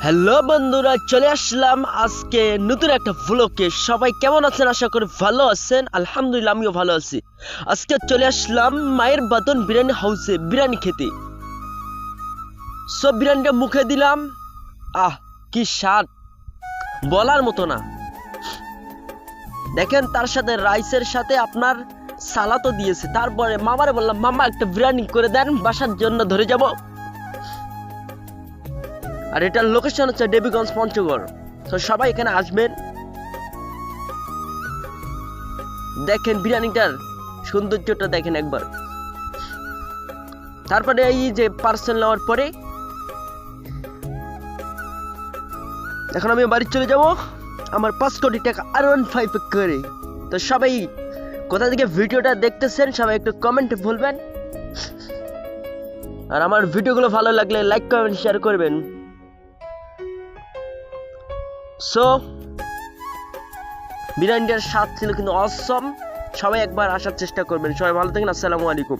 Hello বন্ধুরা, চলে আসলাম আজকে নতুন একটা ভ্লগে। সবাই কেমন আছেন? আশা করি ভালো আছেন। আলহামদুলিল্লাহ, আমিও ভালো আছি। আজকে চলে আসলাম মায়ের বাদন বিরিয়ানি হাউসে বিরিয়ানি খেতে। সব বিরিয়ানিটা মুখে দিলাম, আহ কি স্বাদ, বলার মতো না। দেখেন, তার সাথে রাইসের সাথে আপনার সালাদও দিয়েছে। তারপরে মামারে বললাম, মামা একটা বিরিয়ানি করে দেন, বাসার জন্য ধরে যাব। আর এটার লোকেশন হচ্ছে দেবীগঞ্জ, পঞ্চগড়। তো সবাই এখানে আসবেন। দেখেন বিরিয়ানিটার সৌন্দর্যটা দেখেন একবার। তারপরে এই যে পার্সেল নেওয়ার পরে এখন আমি বাড়ি চলে যাব আমার 5 কোটি টাকা R15 করে। তো সবাই কোথা থেকে ভিডিওটা দেখতেছেন সবাই একটু কমেন্টে বলবেন। আর আমার ভিডিওগুলো ভালো লাগলে লাইক কমেন্ট শেয়ার করবেন। সো বিরিয়ানিটার স্বাদ ছিল কিন্তু অসম। সবাই একবার আসার চেষ্টা করবেন। সবাই ভালো থাকেন। আসসালামু আলাইকুম।